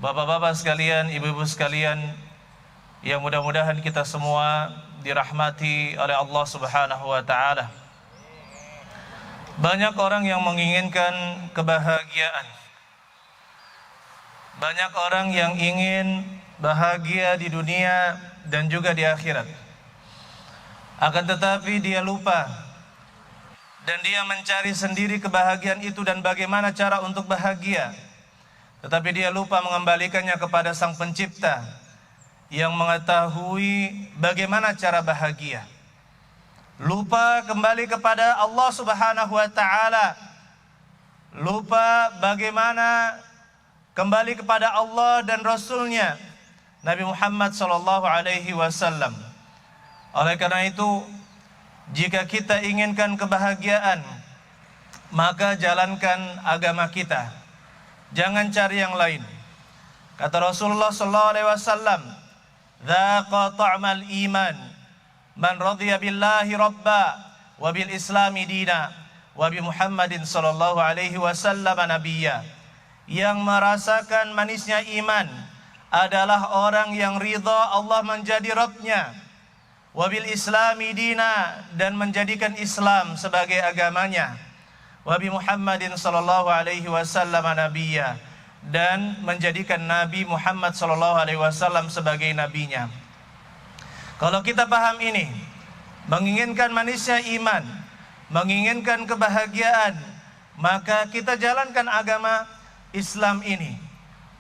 Bapak-bapak sekalian, ibu-ibu sekalian, yang mudah-mudahan kita semua dirahmati oleh Allah Subhanahu wa taala. Banyak orang yang menginginkan kebahagiaan. Banyak orang yang ingin bahagia di dunia dan juga di akhirat. Akan tetapi dia lupa dan dia mencari sendiri kebahagiaan itu dan bagaimana cara untuk bahagia. Tetapi dia lupa mengembalikannya kepada Sang Pencipta yang mengetahui bagaimana cara bahagia. Lupa kembali kepada Allah Subhanahu wa taala. Lupa bagaimana kembali kepada Allah dan Rasulnya Nabi Muhammad sallallahu alaihi wasallam. Oleh karena itu, jika kita inginkan kebahagiaan, maka jalankan agama kita. Jangan cari yang lain. Kata Rasulullah sallallahu alaihi wasallam, "Dzaqa ta'mal iman man radhiya billahi rabba wa bil islami dina wa bi Muhammadin sallallahu alaihi wasallam nabiyya." Yang merasakan manisnya iman adalah orang yang ridha Allah menjadi Rabbnya, wa bil islami dina, dan menjadikan Islam sebagai agamanya, wa bi Muhammadin sallallahu alaihi wasallam nabiyya, dan menjadikan Nabi Muhammad sallallahu alaihi wasallam sebagai nabinya. Kalau kita paham ini, menginginkan manisnya iman, menginginkan kebahagiaan, maka kita jalankan agama Islam ini.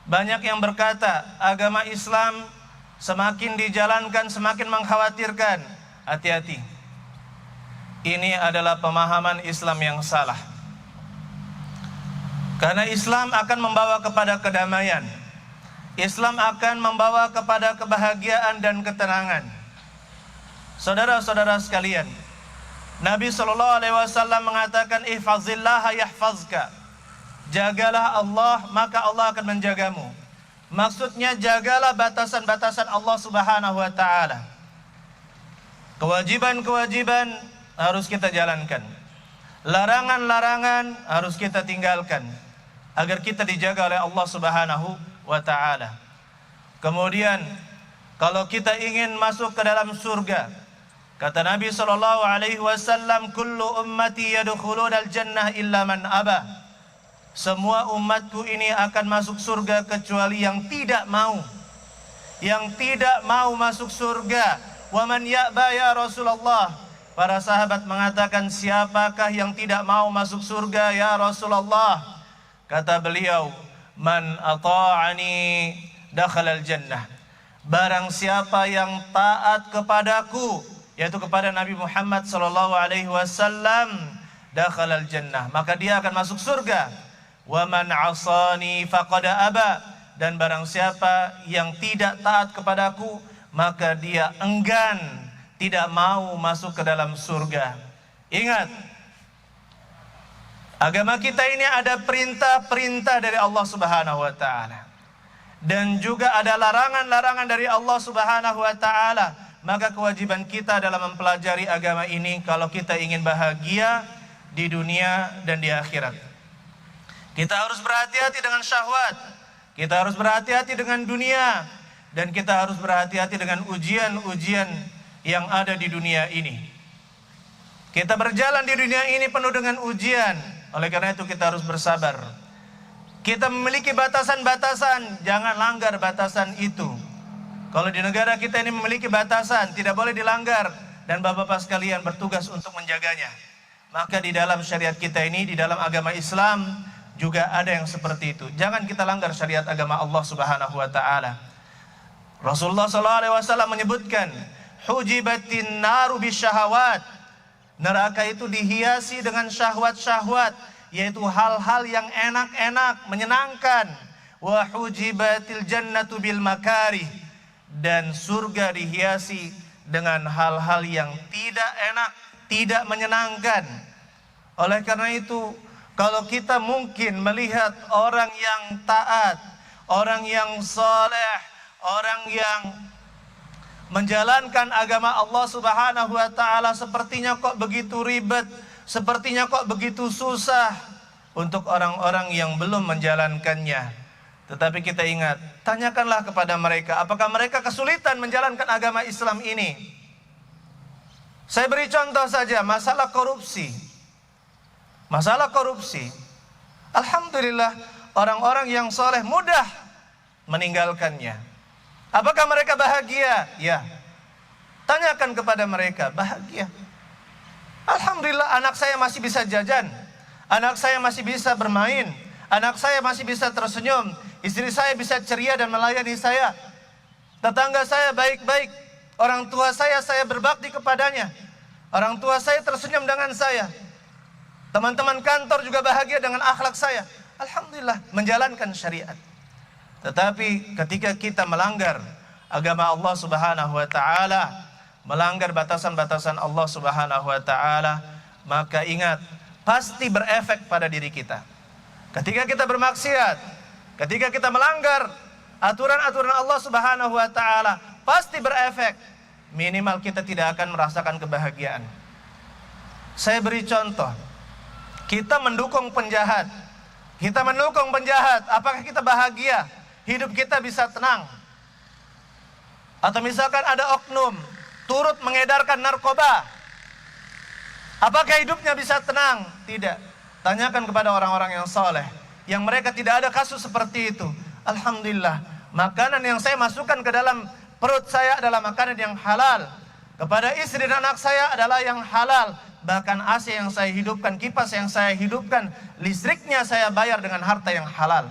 Banyak yang berkata agama Islam semakin dijalankan semakin mengkhawatirkan. Hati-hati. Ini adalah pemahaman Islam yang salah. Karena Islam akan membawa kepada kedamaian. Islam akan membawa kepada kebahagiaan dan ketenangan. Saudara-saudara sekalian, Nabi SAW mengatakan, ihfazillaha yahfazka. Jagalah Allah, maka Allah akan menjagamu. Maksudnya jagalah batasan-batasan Allah Subhanahu wa taala. Kewajiban-kewajiban harus kita jalankan. Larangan-larangan harus kita tinggalkan agar kita dijaga oleh Allah Subhanahu wa taala. Kemudian kalau kita ingin masuk ke dalam surga, kata Nabi sallallahu alaihi wasallam, kullu ummati yadkhulunal jannah illa man aba. Semua umatku ini akan masuk surga kecuali yang tidak mau. Yang tidak mau masuk surga. Wa man ya'ba ya Rasulullah. Para sahabat mengatakan, siapakah yang tidak mau masuk surga ya Rasulullah? Kata beliau, man ata'ani dakhalal jannah. Barang siapa yang taat kepadaku, yaitu kepada Nabi Muhammad sallallahu alaihi wasallam, dakhalal jannah, maka dia akan masuk surga. Wa man 'asani faqad aba. Dan barang siapa yang tidak taat kepadaku, maka dia enggan, tidak mau masuk ke dalam surga. Ingat, agama kita ini ada perintah-perintah dari Allah Subhanahu wa taala dan juga ada larangan-larangan dari Allah Subhanahu wa taala. Maka kewajiban kita dalam mempelajari agama ini kalau kita ingin bahagia di dunia dan di akhirat. Kita harus berhati-hati dengan syahwat, kita harus berhati-hati dengan dunia, dan kita harus berhati-hati dengan ujian-ujian yang ada di dunia ini. Kita berjalan di dunia ini penuh dengan ujian. Oleh karena itu kita harus bersabar. Kita memiliki batasan-batasan, jangan langgar batasan itu. Kalau di negara kita ini memiliki batasan, tidak boleh dilanggar, dan bapak-bapak sekalian bertugas untuk menjaganya. Maka di dalam syariat kita ini, di dalam agama Islam juga ada yang seperti itu. Jangan kita langgar syariat agama Allah Subhanahu wa taala. Rasulullah SAW menyebutkan, hujibatin naru bisyahawat. Neraka itu dihiasi dengan syahwat-syahwat, yaitu hal-hal yang enak-enak, menyenangkan. Wa hujibatil jannatu bil makarih. Dan surga dihiasi dengan hal-hal yang tidak enak, tidak menyenangkan. Oleh karena itu, kalau kita mungkin melihat orang yang taat, orang yang saleh, orang yang menjalankan agama Allah Subhanahu wa taala, sepertinya kok begitu ribet, sepertinya kok begitu susah untuk orang-orang yang belum menjalankannya. Tetapi kita ingat, tanyakanlah kepada mereka, apakah mereka kesulitan menjalankan agama Islam ini? Saya beri contoh saja, masalah korupsi. Masalah korupsi. Alhamdulillah, orang-orang yang soleh mudah meninggalkannya. Apakah mereka bahagia? Ya. Tanyakan kepada mereka, bahagia. Alhamdulillah, anak saya masih bisa jajan. Anak saya masih bisa bermain. Anak saya masih bisa tersenyum. Istri saya bisa ceria dan melayani saya. Tetangga saya baik-baik. Orang tua saya berbakti kepadanya. Orang tua saya tersenyum dengan saya. Teman-teman kantor juga bahagia dengan akhlak saya. Alhamdulillah, menjalankan syariat. Tetapi ketika kita melanggar agama Allah Subhanahu wa taala, melanggar batasan-batasan Allah Subhanahu wa taala, maka ingat, pasti berefek pada diri kita. Ketika kita bermaksiat, ketika kita melanggar aturan-aturan Allah Subhanahu wa taala, pasti berefek. Minimal kita tidak akan merasakan kebahagiaan. Saya beri contoh. Kita mendukung penjahat. Kita mendukung penjahat, apakah kita bahagia? Hidup kita bisa tenang? Atau misalkan ada oknum turut mengedarkan narkoba, apakah hidupnya bisa tenang? Tidak. Tanyakan kepada orang-orang yang soleh, yang mereka tidak ada kasus seperti itu. Alhamdulillah, makanan yang saya masukkan ke dalam perut saya adalah makanan yang halal. Kepada istri dan anak saya adalah yang halal. Bahkan AC yang saya hidupkan, kipas yang saya hidupkan, listriknya saya bayar dengan harta yang halal.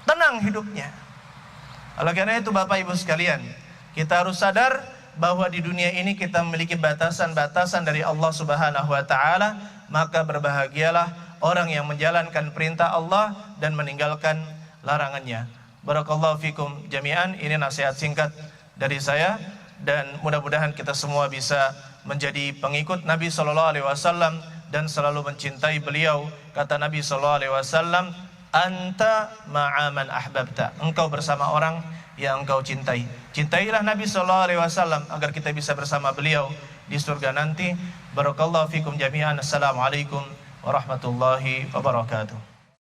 Tenang hidupnya. Oleh karena itu Bapak Ibu sekalian, kita harus sadar bahwa di dunia ini kita memiliki batasan-batasan dari Allah Subhanahu wa taala. Maka berbahagialah orang yang menjalankan perintah Allah dan meninggalkan larangannya. Barakallahu fikum jami'an. Ini nasihat singkat dari saya, dan mudah-mudahan kita semua bisa menjadi pengikut Nabi SAW dan selalu mencintai beliau. Kata Nabi SAW, anta ma'aman ahbabta. Engkau bersama orang yang engkau cintai. Cintailah Nabi SAW agar kita bisa bersama beliau di surga nanti. Barakallahu fikum jami'an. Assalamualaikum warahmatullahi wabarakatuh.